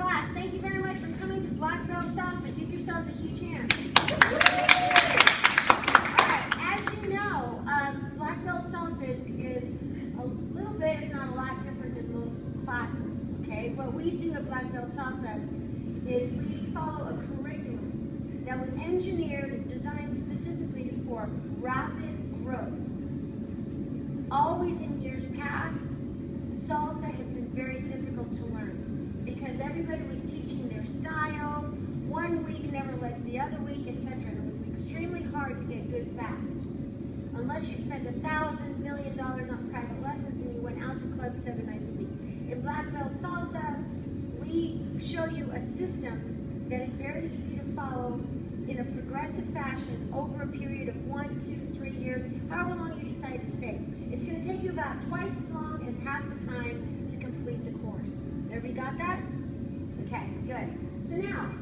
Class, thank you very much for coming to Black Belt Salsa. Give yourselves a huge hand. Alright, as you know, Black Belt Salsa is a little bit, if not a lot, different than most classes. Okay, what we do at Black Belt Salsa is we follow a curriculum that was engineered, designed specifically for rapid growth. Always in years past, salsa has been very difficult to learn because everybody was teaching their style. One week never led to the other week, etc. It was extremely hard to get good fast. Unless you spent $1,000 million on private lessons and you went out to clubs 7 nights a week. In Black Belt Salsa, we show you a system that is very easy to follow in a progressive fashion over a period of 1, 2, 3 years, however long you decide to stay. It's going to take you about twice as long as half the time to complete the course. Everybody got that? Okay, good. So now,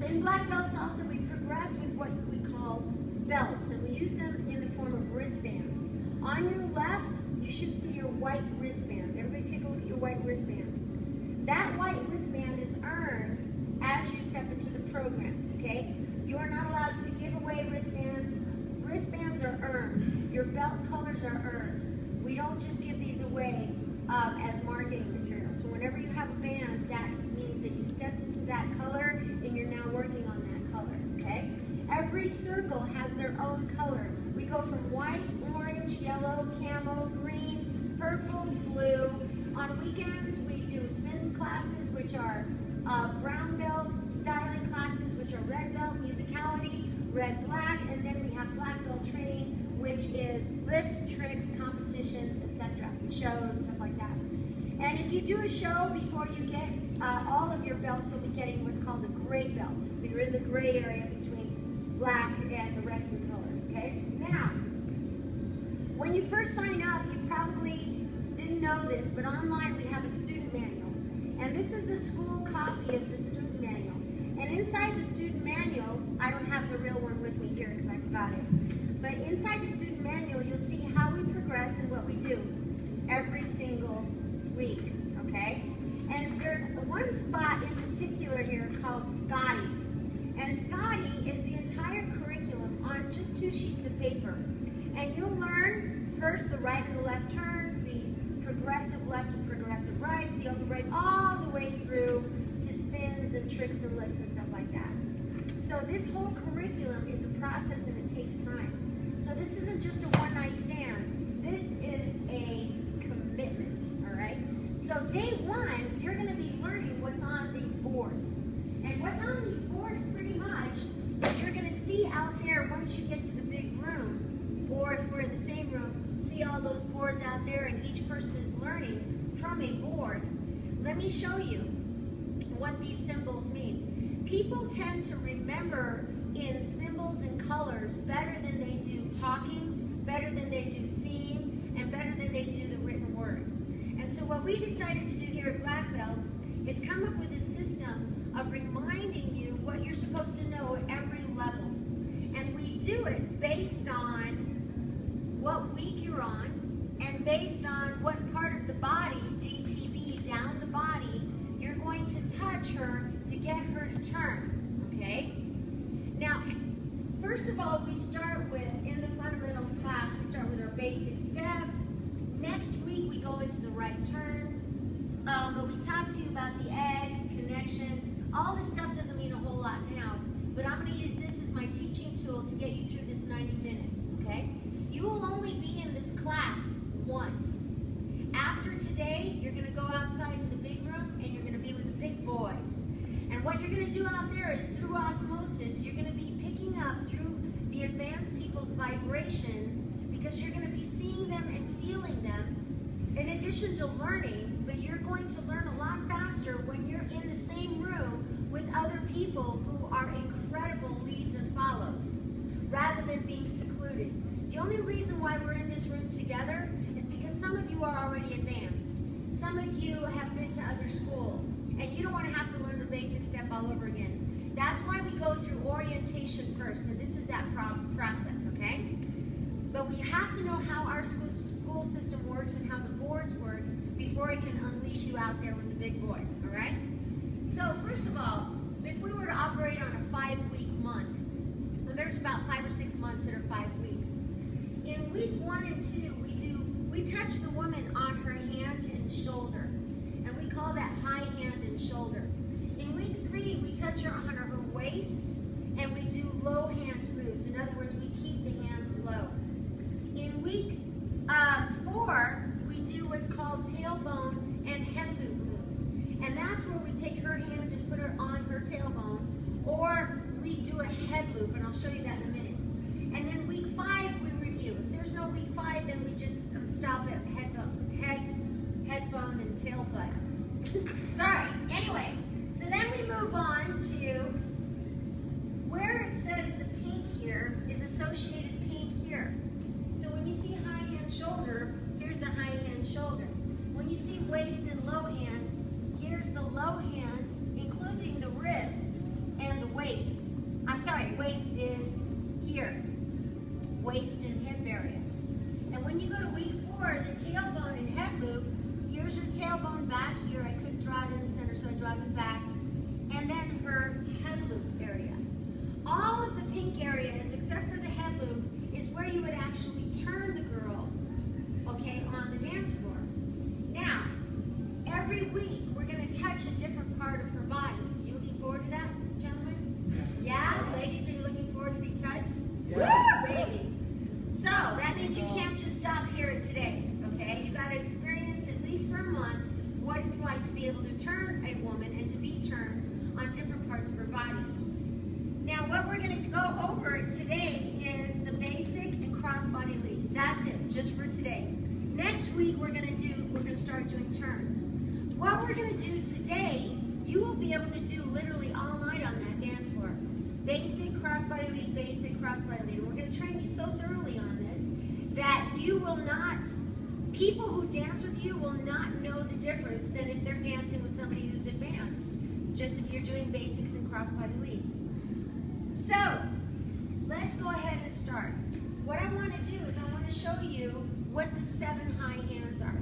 in Black Belt Salsa, we progress with what we call belts, and we use them in the form of wristbands. On your left, you should see your white wristband. Everybody take a look at your white wristband. That white wristband is earned as you step into the program, okay? You are not allowed to give away wristbands. Wristbands are earned. Your belt colors are earned. We don't just give these away as marketing material. So whenever you have a band, that means that you stepped into that color and you're now working on that color, okay? Every circle has their own color. We go from white, orange, yellow, camo, green, purple, blue. On weekends, we do spins classes, which are brown belt, styling classes, which are red belt, musicality, red, black, and then we have black belt training, which is lifts, tricks, competitions, etc., shows, stuff like that. And if you do a show before you get all of your belts, you'll be getting what's called a gray belt. So you're in the gray area between black and the rest of the colors, okay? Now, when you first sign up, you probably didn't know this, but online we have a student manual. And this is the school copy of the student manual. And inside the student manual, I don't have the real one with me here because I forgot it. But inside the student manual, you'll see how we progress and what we do every single week, okay? And there's one spot in particular here called Scotty. And Scotty is the entire curriculum on just 2 sheets of paper. And you'll learn first the right and the left turns, the progressive left and progressive rights, the open right, all the way through to spins and tricks and lifts and stuff like that. So this whole curriculum is a process and it takes time. So this isn't just a one-night stand. This is a commitment, all right? So day 1, you're going to be learning what's on these boards. And what's on these boards pretty much is you're going to see out there once you get to the big room, or if we're in the same room, see all those boards out there and each person is learning from a board. Let me show you what these symbols mean. People tend to remember in symbols and colors better than they do talking, better than they do seeing, and better than they do the written word. And so what we decided to do here at Black Belt is come up with a system of reminding you what you're supposed to know at every level. And we do it based on what week you're on and based on what part of the body, DTB, down the body, you're going to touch her to get her to turn, okay? Now, first of all, we start with, in the fundamentals class, we start with our basic step. Next week, we go into the right turn. But we talk to you about the egg, connection. All this stuff doesn't mean a whole lot now, but I'm going to use this as my teaching tool to get you through this 90 minutes, okay? You will only be in this class once. After today, you're going to go outside to the big room and you're going to be with the big boys. And what you're going to do out there is through osmosis, you're going to be picking up through the advanced people's vibration because you're going to be seeing them and feeling them in addition to learning, but you're going to learn a lot faster when you're in the same room with other people who are incredible leads and follows rather than being secluded. The only reason why we're in this room together is because some of you are already advanced. Some of you have been to other schools, and you don't want to have to learn the basic step all over again. That's why we go through orientation first, and this is that process, okay? But we have to know how our school system works and how the boards work before it can unleash you out there with the big boys, all right? So first of all, if we were to operate on a 5-week month, well, there's about 5 or 6 months that are 5 weeks. In week 1 and 2, we touch the woman on her hand and shoulder, and we call that high hand and shoulder. In week 3, we touch her on her waist, and we do low hand moves. In other words, we keep the hands low. In week 4, we do what's called tailbone and head loop moves, and that's where we take her hand and put her on her tailbone, or we do a head loop, and I'll show you that in a minute. And then week 5, we review. If there's no week 5, then we just stop at head bone and tail butt. Sorry. Anyway, so then we move on to where it says the pink here is associated pink here. So when you see high hand shoulder, here's the high hand shoulder. When you see waist and low hand, here's the low hand, including the wrist and the waist. I'm sorry, waist is here. Waist and hip area. And when you go to week 4, the tailbone and head loop, here's her tailbone back here. I couldn't draw it in the center, so I draw it back. And then her head loop area. All of the pink areas, except for the head loop, is where you would actually turn the girl, okay, on the dance floor. Now, every week, we're going to touch a different part of her body. You looking forward to that, gentlemen? Yes. Yeah? Ladies, are you looking forward to be touched? Yeah. Woo, baby. So, that means you can't just stop here today, okay? You got to experience, at least for a month, what it's like to be able to turn a woman and to be turned on different parts of her body. Now, what we're going to go over today is the basic and crossbody lead. That's it, just for today. Next week, we're going to start doing turns. What we're going to do today, you will be able to do literally all night on that dance floor. Basic crossbody lead, basic crossbody lead. We're going to train you so thoroughly on this that you will not, people who dance with you will not know the difference than if they're dancing with somebody who's advanced, just if you're doing basics and crossbody leads. So, let's go ahead and start. What I want to do is I want to show you what the 7 high hands are.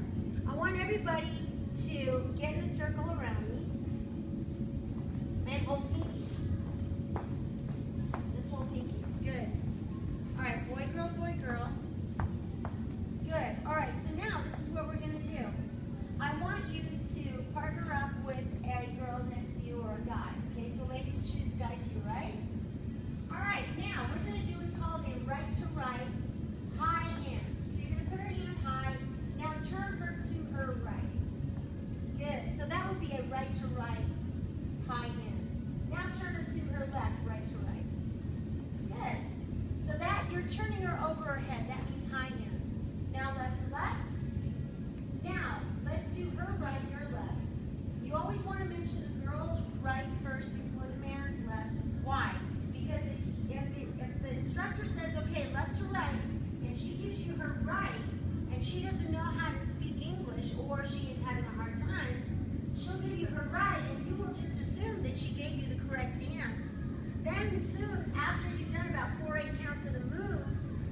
I want everybody to get in a circle around me and hold pinkies. Let's hold pinkies. Good. All right, boy, girl. Good. All right, so now this is what we're going to do. I want you to partner up with a girl next to you or a guy. Okay, so ladies, choose the guy to your right. All right, now what we're going to do is called a right to right high hand. So you're going to put her hand high. Now turn her to her right. Good. So that would be a right to right high hand. Now turn her to her left, right to right. Good. So that you're turning her over her head. That means high hand. Now left to left. Now let's do her right, your left. You always want to mention the girl's right first before the man's left. Why? Because if the instructor says, okay, left to right, and she gives you her right, and she doesn't know how to speak English, or she is having a hard time, she'll give you her right, and you will just assume that she gave you the correct hand. Then soon, after you've done about 4 or 8 counts of the move,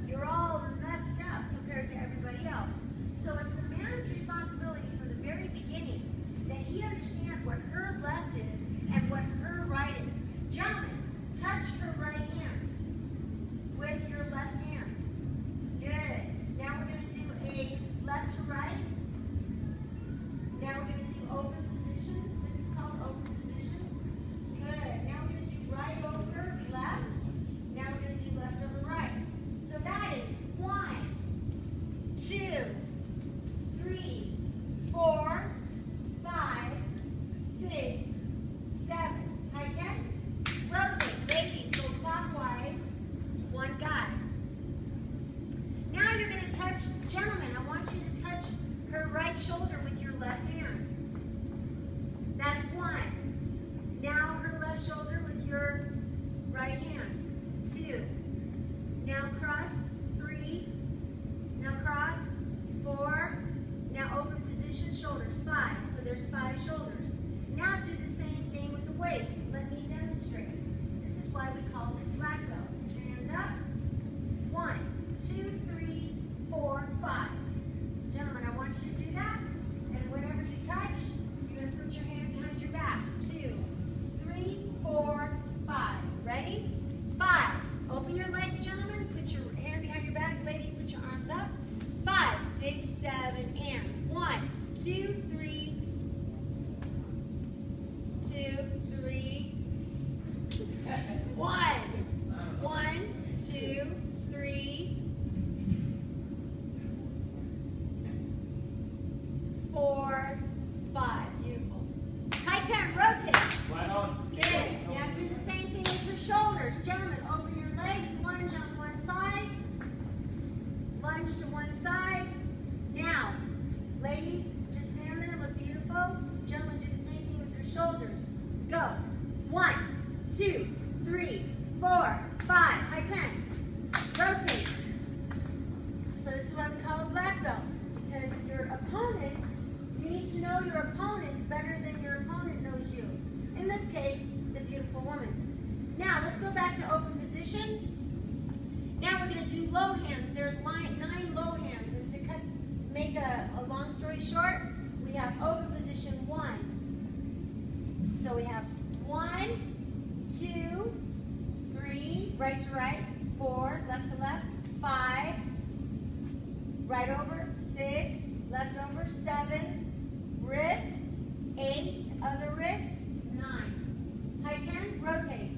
you're all messed up compared to everybody else. So it's the man's responsibility from the very beginning that he understands what her left is and what her right is. Gentlemen, touch her right hand with your left hand. Good. Now we're going to do a left to right. Now we're going to do open position. This is called open position. Good. Now we're going to do right over left. Now we're going to do left over right. So that is 1, 2, 3, 4, 5, 6, 7. High 10. Rotate. Ladies, go clockwise. 1 guy. Now you're going to touch, gentlemen, I want you to touch her right shoulder with your left hand. That's 1. Now her left shoulder with your right hand. 2. Now cross. 3. Now cross. 4. Now open position, shoulders. 5. So there's 5 shoulders. Now do the same thing with the waist. Let me demonstrate. This is why we call this black belt. Put your hands up. 1, 2, 3, 4, 5. Gentlemen, I want you to do that. And whenever you touch, you're going to put your hand behind your back. 2, 2, 3, 4, 5, high 10. Rotate. So this is what we call a black belt, because your opponent, you need to know your opponent better than your opponent knows you. In this case, the beautiful woman. Now let's go back to open position. Now we're going to do low hands. There's 9 low hands, and to make a long story short, we have open position 1. So we have 1, 2, 3, right to right, 4, left to left, 5, right over, 6, left over, 7, wrist, 8, other wrist, 9. High 10, rotate.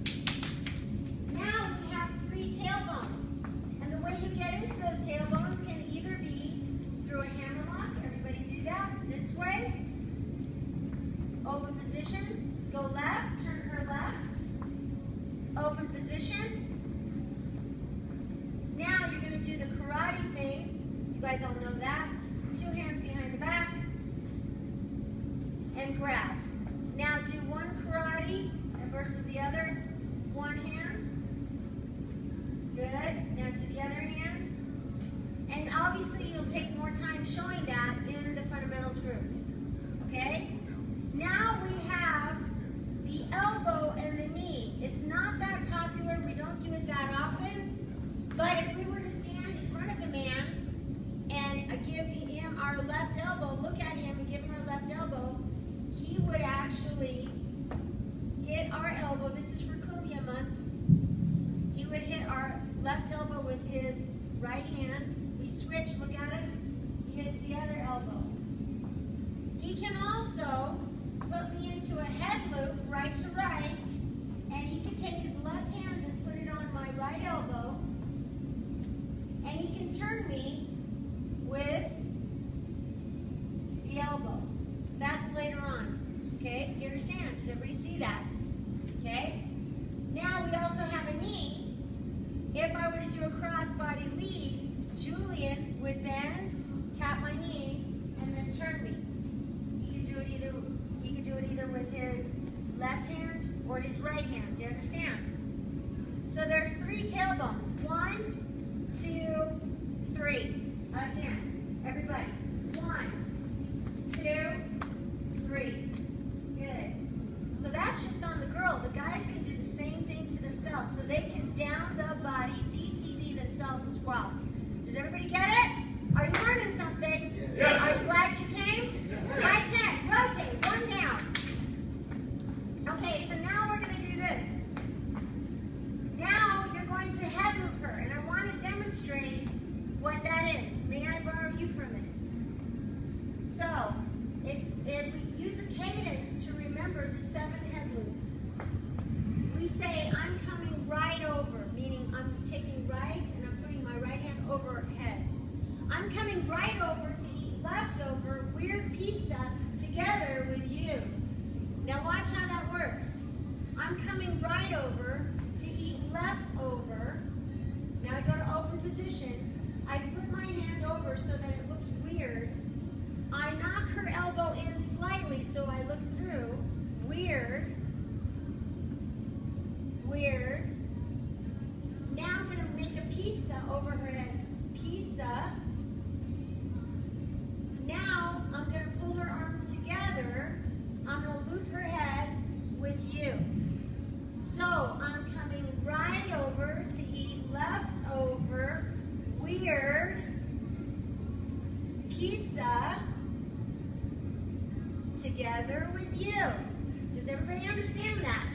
Now we have 3 tailbones. And the way you get into those tailbones can either be through a hammerlock, everybody do that, this way. Open position, go left, turn her left. Open position. Now you're going to do the karate thing. You guys all know that. 2 hands behind the back. And grab. Now do one karate versus the other. 1 hand. Good. Now do the other hand. And obviously you'll take more time showing that in the fundamentals group. Okay? Now we have the elbow and the knee. It's not that popular. We don't do it that often. But if we were to stand in front of a man and give him our left elbow, look at him and give him our left elbow, he would actually hit our elbow. This is for Kumbia month. He would hit our left elbow with his right hand. We switch, look at him. He hits the other elbow. He can also put me into a head loop, right to right, and he can take his left hand and put it on my right elbow, and he can turn me with the elbow. That's later on. Okay? Do you understand? Does everybody see that? Okay? Now we also have a knee. If I were to do a crossbody lead, Julian would bend, tap my knee, and then turn me. He could do it either with his left hand or his right hand. Do you understand? So there's 3 tailbones. 1, 2, 3. Again, everybody. 1, 2, 3. Good. So that's just on the girl. The guys can do the same thing to themselves. So they can down the body, DTB themselves as well. Does everybody get it? Are you learning something? Yes. Are you glad you came? Yes. High 10. Rotate. 1 down. Okay, so now we're going to do this. Now you're going to head loop her, and I want to demonstrate what that is. May I borrow you for a minute? So, we use a cadence to remember the 7 head loops. We say, I'm coming right over, meaning I'm taking right and I'm putting my right hand over her head. I'm coming right over to eat leftover weird pizza together with you. Now watch how that works. I'm coming right over to eat leftover. Now I go to open position. I flip my hand over so that it looks weird. I knock her elbow in slightly so I look through. Weird. Weird. Now I'm going to make a pizza over her head. Pizza. Now I'm going to pull her arms together. I'm going to loop her head with you. So I'm coming right over to eat leftover weird pizza together with you. Does everybody understand that?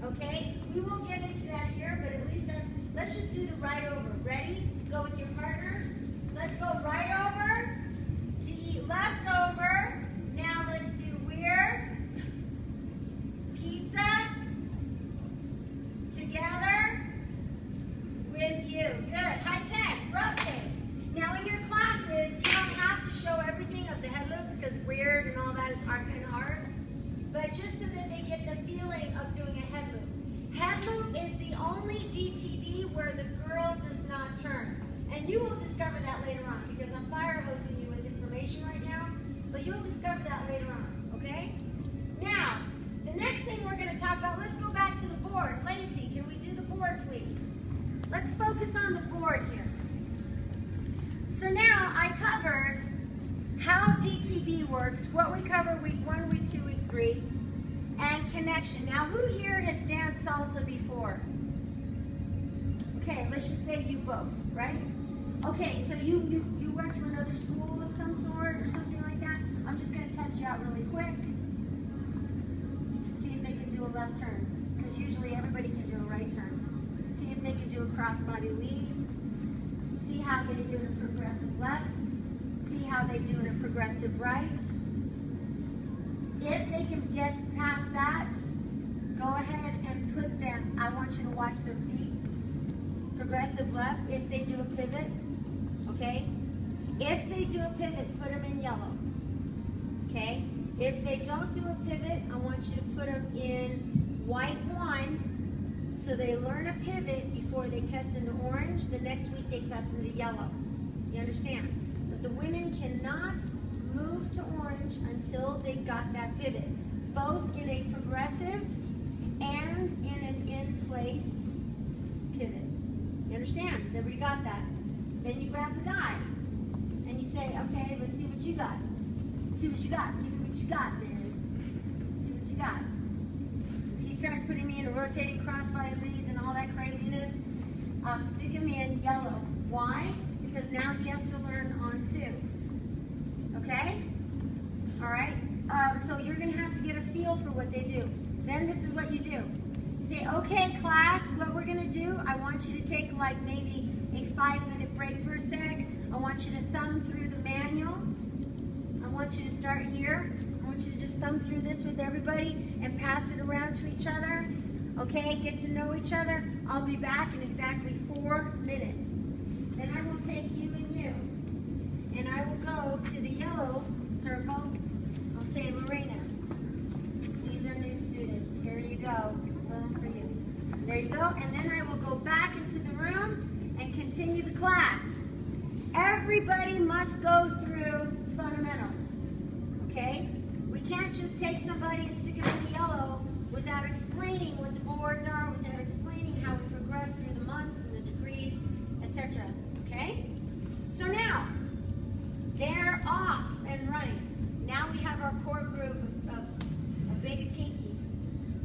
Okay? We won't get into that here, but at least let's just do the right over. Ready? Go with your partners. Let's go right over to eat leftover. Now let's do weird pizza together with you. Good. High 10. Rotate. Now in your classes, you don't have to show everything of the head loops because weird and all that is kind of hard. But just so that they get the feeling of doing a head loop. Head loop is the only DTB where the girl does not turn. And you will discover that later on because I'm fire hosing you with information right now. But you'll discover that later on, okay? Now, the next thing we're going to talk about, let's go back to the board. MTB works, what we cover week 1, week 2, week 3, and connection. Now, who here has danced salsa before? Okay, let's just say you both, right? Okay, so you went to another school of some sort or something like that. I'm just going to test you out really quick. See if they can do a left turn, because usually everybody can do a right turn. See if they can do a crossbody lead. See how they do in a progressive left. See how they do in a progressive right. If they can get past that, go ahead and put them, I want you to watch their feet. Progressive left, if they do a pivot, okay? If they do a pivot, put them in yellow, okay? If they don't do a pivot, I want you to put them in white 1, so they learn a pivot before they test into orange. The next week they test into yellow. You understand? But the women cannot move to orange until they got that pivot, both in a progressive and in an in-place pivot. You understand? Has everybody got that? Then you grab the guy and you say, okay, let's see what you got. Let's see what you got. Give me what you got, man. Let's see what you got. If he starts putting me in a rotating crossbody leads and all that craziness, stick him in yellow. Why? Because now he has to learn on 2. Okay? All right? So you're going to have to get a feel for what they do. Then this is what you do. You say, okay, class, what we're going to do, I want you to take like maybe a 5-minute break for a sec. I want you to thumb through the manual. I want you to start here. I want you to just thumb through this with everybody and pass it around to each other. Okay, get to know each other. I'll be back in exactly 4 minutes. Then I will take you and you, and I will go to the yellow circle. I'll say, Lorena, these are new students. Here you go. Boom for you. There you go. And then I will go back into the room and continue the class. Everybody must go through fundamentals. Okay? We can't just take somebody and stick them in the yellow without explaining what the boards are, without explaining how we progress through the months and the degrees, etc. Okay? So now, they're off and running. Now we have our core group of baby pinkies.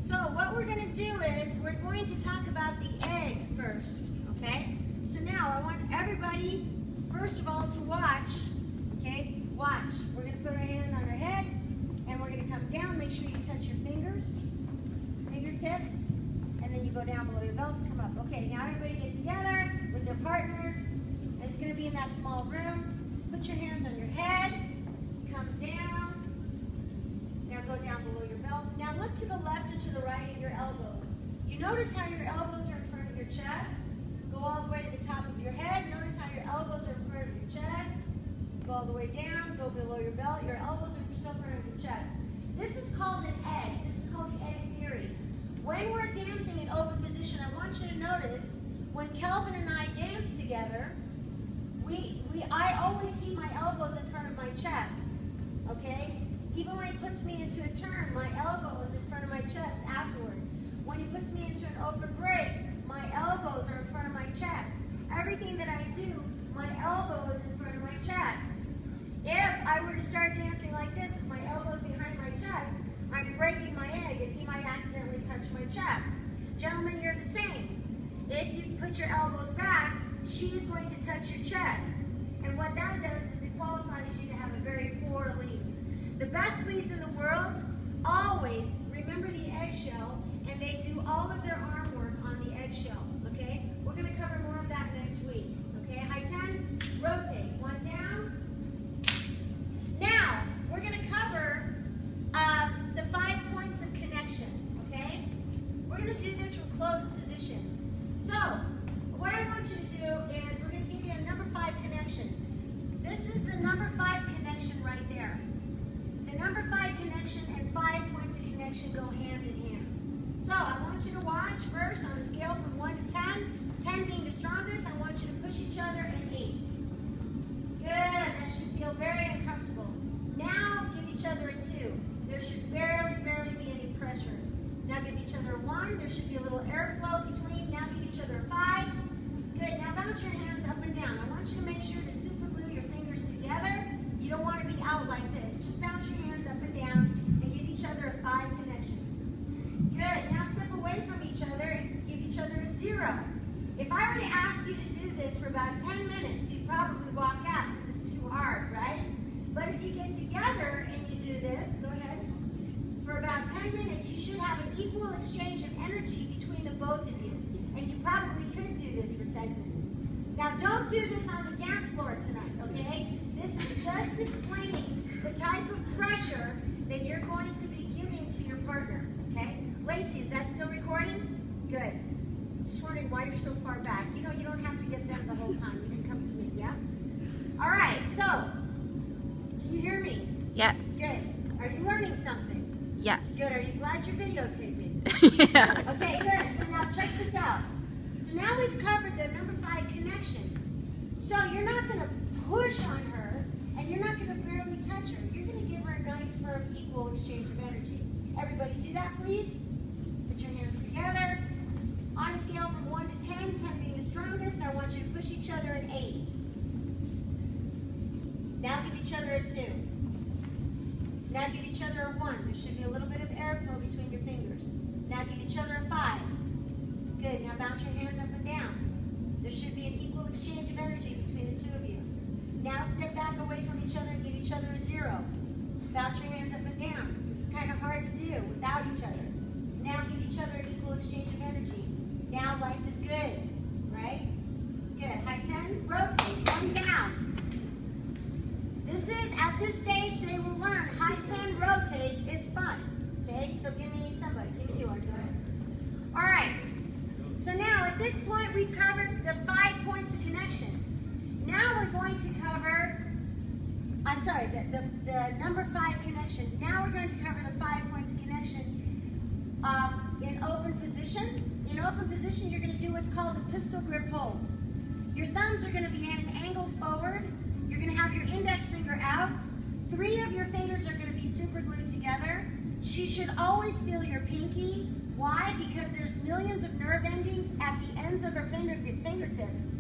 So what we're going to do is we're going to talk about the egg first. Okay? So now I want everybody, first of all, to watch. Okay? Watch. We're going to put our hand on our head and we're going to come down. Make sure you touch your fingers, fingertips, and then you go down below your belt and come up. Okay, now everybody get together with their partners. And it's going to be in that small room. Put your hands on your head. Come down. Now go down below your belt. Now look to the left or to the right of your elbows. You notice how your elbows are in front of your chest. Go all the way to the top of your head. Notice how your elbows are in front of your chest. Go all the way down. Go below your belt. Your elbows are still in front of your chest. This is called an egg. This is called the egg theory. When we're dancing in open position, I want you to notice when Kelvin and I dance together, I always keep my elbows in front of my chest, okay? Even when he puts me into a turn, my elbow is in front of my chest afterward. When he puts me into an open break, my elbows are in front of my chest. Everything that I do, my elbow is in front of my chest. If I were to start dancing like this with my elbows behind my chest, I'm breaking my egg and he might accidentally touch my chest. Gentlemen, you're the same. If you put your elbows back, she's going to touch your chest. And what that does is it qualifies you to have a very poor lead. The best leads in the world always remember the eggshell, and they do all of their arm work on the eggshell, okay? We're going to cover more of that next week, okay? High 10, rotate, 1 down. Now, we're going to cover the 5 points of connection, okay? We're going to do this from closed position. So, what I want you to do is we're going to give you a number 5 connection. This is the number 5 connection right there. The number 5 connection and 5 points of connection go hand in hand. So I want you to watch first on a scale from 1 to 10, 10 being the strongest. I want you to push each other at 8. Good, that should feel very uncomfortable. Now give each other a 2. There should barely be any pressure. Now give each other a 1. There should be a little airflow between. Now give each other a 5. Good, now bounce your hands up and down. I want you to make sure to super glue your fingers together. You don't want to be out like this. just bounce your hands up and down and give each other a 5 connection. Good. Now step away from each other and give each other a 0. If I were to ask you to do this for about 10 minutes, you'd probably walk out because it's too hard, right? But if you get together and you do this, go ahead, for about 10 minutes, you should have an equal exchange of energy between the both of you. And you probably could do this for 10 minutes. Now, don't do this on the dance floor tonight, okay? This is just explaining the type of pressure that you're going to be giving to your partner, okay? Lacey, is that still recording? Good. Just wondering why you're so far back. You know, you don't have to get them the whole time. You can come to me, yeah? All right, so, can you hear me? Yes. Good. Are you learning something? Yes. Good. Are you glad you're videotaping? Yeah. Okay, good. So now check this out. So now we've covered the number 5 connection. So you're not going to push on her, and you're not going to barely touch her. You're going to give her a nice, firm, equal exchange of energy. Everybody do that, please. Put your hands together. On a scale from 1 to 10, 10 being the strongest, I want you to push each other an 8. Now give each other a 2. Now give each other a 1. There should be a little bit of airflow between your fingers. Now give each other a 5. Good. Now bounce your hands up and down. There should be an equal exchange of energy between the two of you. Now step back away from each other and give each other a 0. Bounce your hands up and down. This is kind of hard to do without each other. Now give each other an equal exchange of energy. Now life is good, right? Good. High 10. Rotate. 1 down. This is, at this stage, they will learn high 10 rotate is fun. Okay, so give me somebody. Give me you, Arthur. All right. So now, at this point, we've covered the 5 points of connection. Now we're going to cover, I'm sorry, the number 5 connection. Now we're going to cover the 5 points of connection in open position. In open position, you're going to do what's called a pistol grip hold. Your thumbs are going to be at an angle forward. You're going to have your index finger out. 3 of your fingers are going to be super glued together. She should always feel your pinky. Why? Because there's millions of nerve endings at the ends of her fingertips.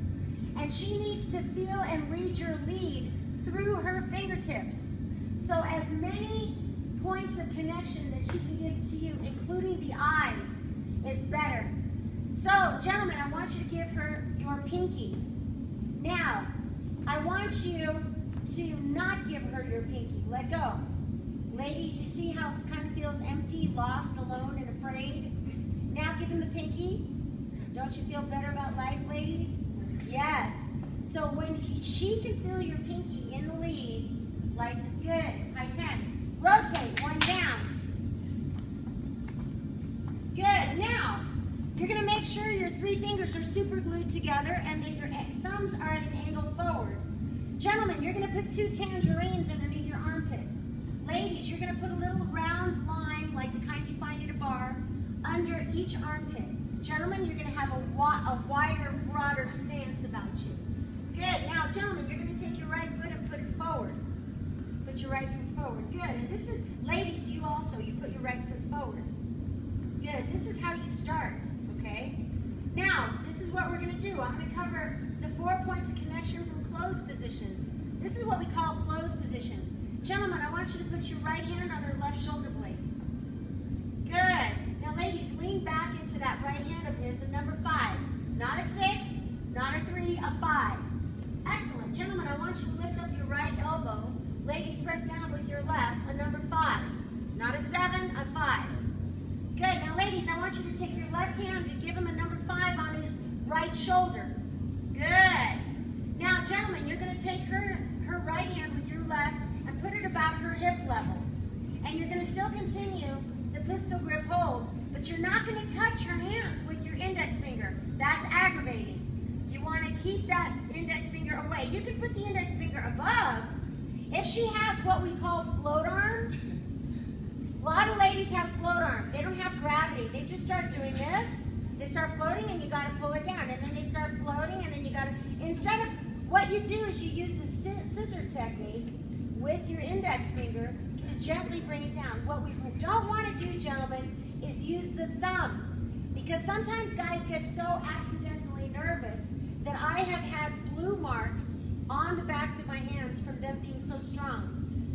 And she needs to feel and read your lead through her fingertips. So as many points of connection that she can give to you, including the eyes, is better. So, gentlemen, I want you to give her your pinky. Now, I want you to not give her your pinky. Let go. Ladies, you see how it kind of feels empty, lost, alone, and afraid? Now give him the pinky. Don't you feel better about life, ladies? Yes. So when she can feel your pinky in the lead, life is good. High 10. Rotate. 1 down. Good. Now, you're going to make sure your 3 fingers are super glued together and that your thumbs are at an angle forward. Gentlemen, you're going to put 2 tangerines underneath your armpits. Ladies, you're going to put a little round line, like the kind you find at a bar, under each armpit. Gentlemen, you're going to have a wider, broader stance about you. Good. Now, gentlemen, you're going to take your right foot and put it forward. Put your right foot forward. Good. And this is, ladies, you also, you put your right foot forward. Good. This is how you start, okay? Now, this is what we're going to do. I'm going to cover the 4 points of connection from closed position. This is what we call closed position. Gentlemen, I want you to put your right hand on her left shoulder blade. Good. Now, ladies, lean back into that right hand of his, a number 5. Not a 6, not a 3, a 5. Excellent. Gentlemen, I want you to lift up your right elbow. Ladies, press down with your left, a number 5. Not a 7, a 5. Good. Now, ladies, I want you to take your left hand and give him a number 5 on his right shoulder. Good. Now, gentlemen, you're going to take her right hand with your left and put it about her hip level. And you're going to still continue the pistol grip hold, but you're not going to touch her hand with your index finger. That's aggravating. You want to keep that index finger away. You can put the index finger above. If she has what we call float arm, a lot of ladies have float arm. They don't have gravity. They just start doing this. They start floating and you got to pull it down. And then they start floating and then you got to, instead of, what you do is you use the scissor technique with your index finger to gently bring it down. What we don't want to do, gentlemen, is use the thumb. Because sometimes guys get so accidentally nervous that I have had blue marks on the backs of my hands from them being so strong.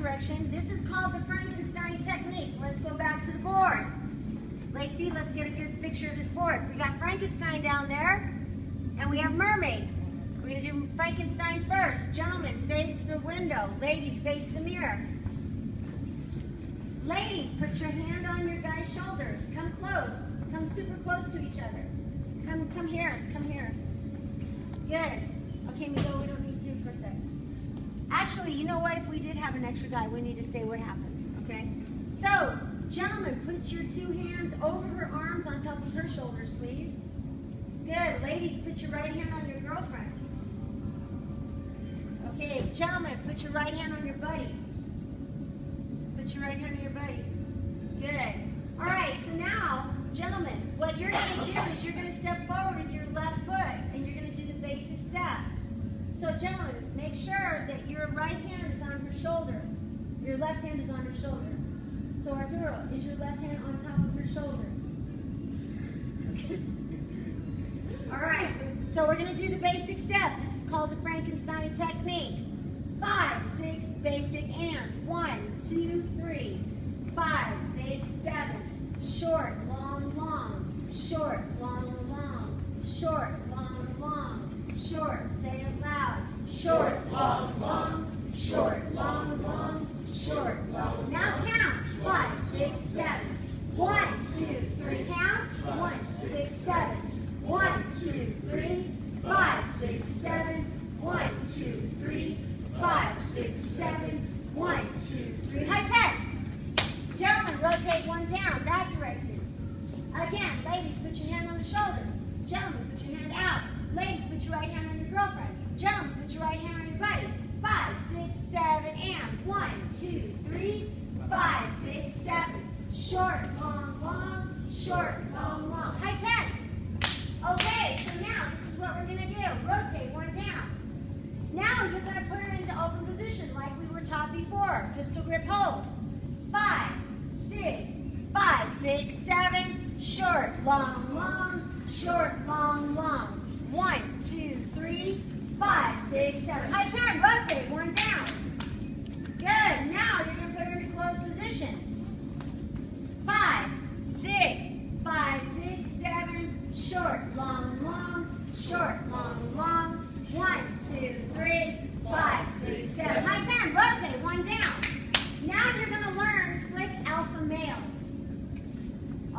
direction. This is called the Frankenstein technique. Let's go back to the board. Lacey, let's get a good picture of this board. We got Frankenstein down there, and we have mermaid. We're going to do Frankenstein first. Gentlemen, face the window. Ladies, face the mirror. Ladies, put your hand on your guy's shoulders. Come close. Come super close to each other. Come here. Come here. Good. Okay, Miguel, we don't need you for a second. Actually, you know what? If we did have an extra guy, we need to say what happens, okay? So, gentlemen, put your two hands over her arms on top of her shoulders, please. Good. Ladies, put your right hand on your girlfriend. Okay, gentlemen, put your right hand on your buddy. Put your right hand on your buddy. Good. All right, so now, gentlemen, what you're going to do is you're going to step forward with your left foot, and you're going to do the basic step. So, gentlemen, make sure that your right hand is on her shoulder. Your left hand is on her shoulder. So, Arturo, is your left hand on top of her shoulder? Okay. All right, so we're going to do the basic step. This is called the Frankenstein technique. 5, 6, basic, and 1, 2, 3, 5, 6, 7. Short, long, long. Short, long, long. Short, long, long. Short, say it loud. Short, long, long. Short, long, long. Short, long. Now count. 5, 6, 7. 1, 2, 3. Count. 1, 6, 7. 1, 2, 3. 5, 6, 7. 1, 2, 3. 5, 6, 7. 1, 2, 3. High 10. Gentlemen, rotate one down, that direction. Again, ladies, put your hand on the shoulder. Gentlemen, put your hand out. Ladies, put your right hand on your girlfriend. Gentlemen, put your right hand on your buddy. 5, 6, 7, and 1, 2, 3, 5, 6, 7. Short, long, long. Short, long, long. High 10. Okay, so now this is what we're going to do. Rotate one down. Now you're going to put her into open position like we were taught before. Pistol grip hold. 5, 6, 7. Short, long, long. Short, long, long. 1, 2, 3, 5, 6, 7. High 10. Rotate one down. Good. Now you're going to put her into closed position. 5, 6, 7. Short, long, long. Short, long, long. 1, 2, 3, 5, 6, 7. High 10. Rotate one down. Now you're going to learn flick alpha male.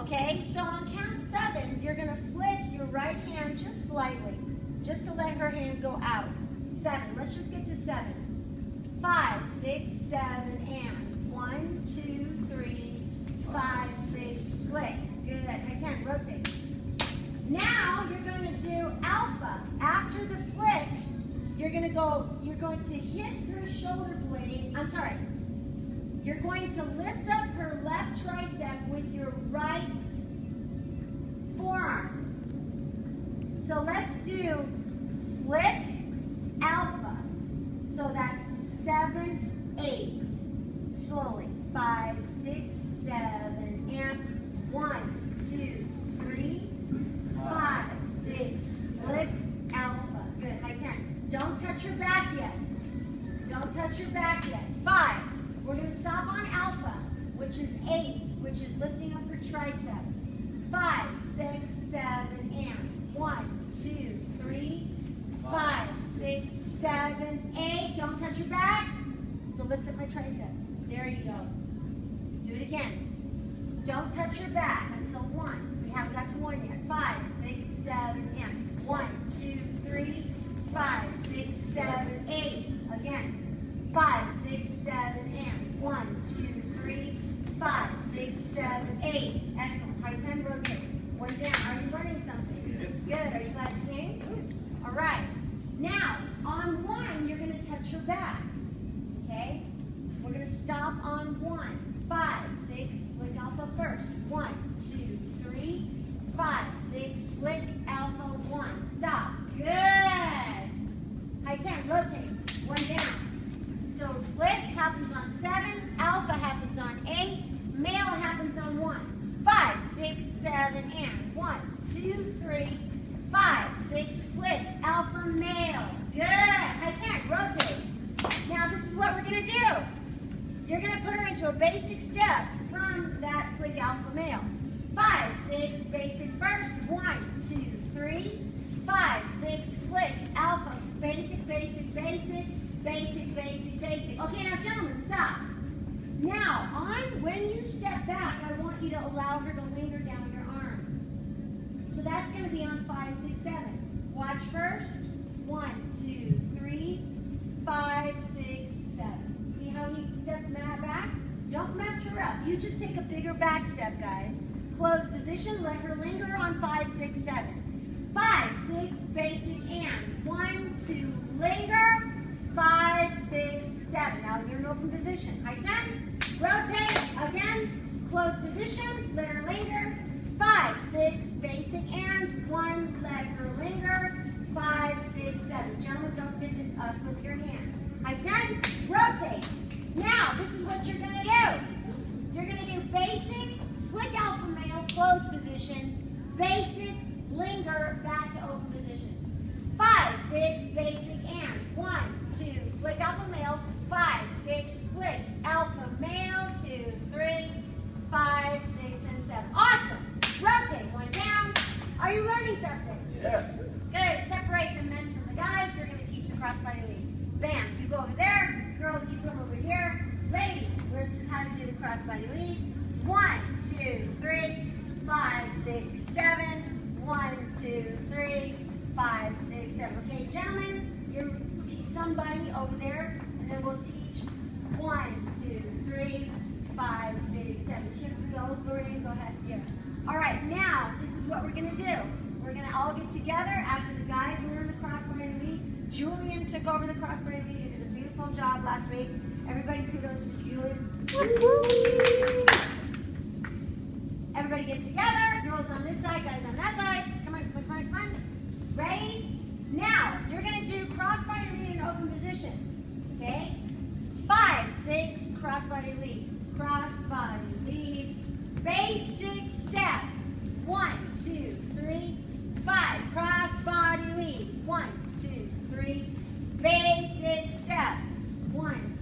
Okay, so on count 7, you're going to flick your right hand just slightly, just to let her hand go out. 7. Let's just get to 7. 5, 6, 7, and 1, 2, 3, 5, 6. Flick. Good. High 10. Rotate. Now you're going to do alpha. After the flick, you're going to hit her shoulder blade. I'm sorry. You're going to lift up her left tricep with your right forearm. So let's do flick alpha. So that's 7, 8. Slowly. 5, 6, 7, and 1, 2, 3, 5, 6. Flick alpha. Good. High 10. Don't touch your back yet. Don't touch your back yet. 5. We're going to stop on alpha, which is 8, which is lifting up her tricep. 5, 6, 7, and 1, 2, 3, 5, 6, 7, 8. Don't touch your back. So lift up my tricep. There you go. Do it again. Don't touch your back until 1. We haven't got to 1 yet. 5, 6, 7, and 1, 2, 3, 5, 6, 7, 8. Again. 5, 6, 7, and 1, 2, 3, 5, 6, 7, 8. Excellent. High 10, rotate. One down. Are you learning something? Yes. Good. Are you glad you came? Yes. All right. Now, on 1, you're going to touch your back. Okay? We're going to stop on 1. 5, 6, flick alpha first. 1, 2, 3, 5, 6, flick alpha 1. Stop. Good. High 10, rotate. One down. So flick happens on 7, alpha happens on 8, male happens on 1. 5, 6, 7, and 1, 2, 3, 5, 6, flick, alpha male. Good. High 10, rotate. Now this is what we're going to do. you're going to put her into a basic step from that flick alpha male. 5, 6, basic first. 1, 2, 3. 5, 6, flick, alpha, basic, basic, basic, basic, basic, basic. Okay, now gentlemen, stop. Now, when you step back, I want you to allow her to linger down your arm. So that's going to be on 5, 6, 7. Watch first. 1, 2, 3, 5, 6, 7. See how he stepped back? Don't mess her up. You just take a bigger back step, guys. Close position. Let her linger on 5, 6, 7. 5, 6, basic, and 1, 2, linger. 5, 6, 7. Now you're in open position. High 10. Rotate. Again. Close position. Let her linger. 5, 6, basic, and 1. Let her linger. 5, 6, 7. Gentlemen, don't forget to flip your hands. High 10. Rotate. Now, this is what you're going to do. You're going to do basic, flick alpha male, close position, basic, linger, back to open position. 5, 6, basic, and 1, 2, flick alpha male, 5, 6, flick alpha male, 2, 3, 5, 6, and 7. Awesome. Rotate. 1 down. Are you learning something? Yes. Good. Separate the men from the guys. We're going to teach the crossbody lead. Bam. You go over there. Girls, you come over here. Ladies, this is how to do the crossbody lead. 1, 2, 3, 5, 6, 7. 1, 2, 3, 5, 6, 7. Okay, gentlemen, you teach somebody over there, and then we'll teach 1, 2, 3, 5, 6, 7. Here we go. Lorraine, go ahead. Yeah. All right, now this is what we're going to do. We're going to all get together after the guys learn the crossbody lead. Julian took over the crossbody lead. He did a beautiful job last week. Everybody, kudos to Julian. Everybody get together. Girls on this side, guys on that side. Come on, come on, come on. Ready? Now, you're going to do crossbody lead in open position. Okay? 5, 6, crossbody lead. Crossbody lead. Basic step. 1, 2, 3, 5. Crossbody lead. 1, 2, 3. Basic step. 1,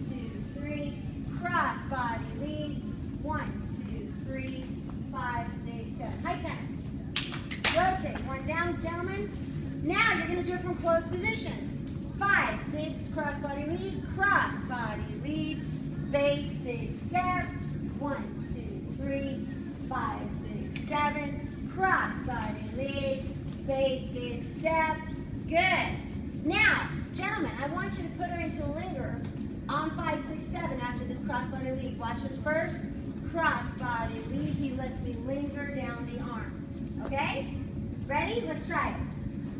2, 3. Crossbody lead. 1, 2, 3, 5, 6, 7. High 10. Rotate. 1 down, gentlemen. Now you're going to do it from closed position. 5, 6, crossbody lead. Crossbody lead. Basic step. 1, 2, 3, 5, 6, 7. Crossbody lead. Basic step. Good. Now, gentlemen, I want you to put her into a linger on 5, 6, 7 after this crossbody lead. Watch this first. Crossbody lead. He lets me linger down the arm. Okay? Ready? Let's try it.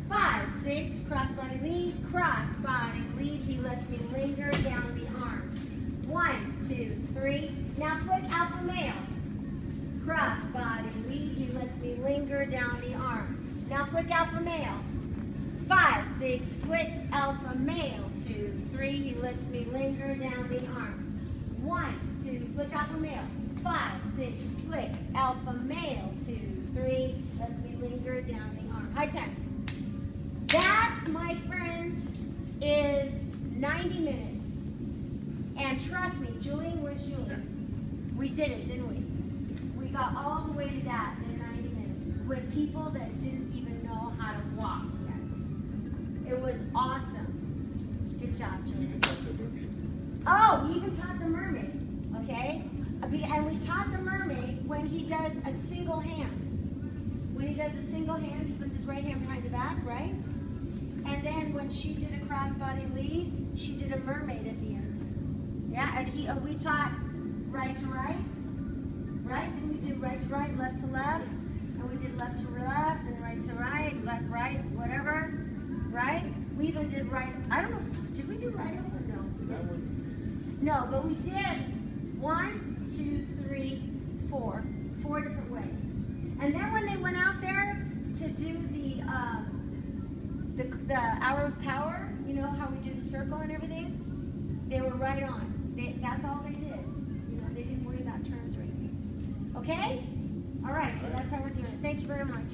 5, 6, crossbody lead. Crossbody lead. He lets me linger down the arm. 1, 2, 3. Now flick alpha male. Crossbody lead. He lets me linger down the arm. Now flick alpha male. 5, 6, flick alpha male. 2, 3. He lets me linger down the arm. 1, 2, flick alpha male. 5, 6, flick alpha male. 2, 3. Lets me linger down the arm. High 10. That, my friends, is 90 minutes. And trust me, Julian, where's Julian? We did it, didn't we? We got all the way to that in 90 minutes with people that didn't even know how to walk yet. It was awesome. Good job, Julian. Oh, we even taught the mermaid, okay? And we taught the mermaid when he does a single hand. When he does a single hand, he puts his right hand behind the back, right? And then when she did a crossbody lead, she did a mermaid at the end. Yeah, and we taught right to right, right? Didn't we do right to right, left to left? And we did left to left and right to right, left, right, whatever, right? We even did right, I don't know, did we do right over? No, we didn't. No, but we did 1, 2, 3, 4. 4 different ways. And then when they went out there to do the hour of power, you know how we do the circle and everything? They were right on. That's all they did. You know, they didn't worry about turns or anything. Okay? All right, so that's how we're doing it. Thank you very much.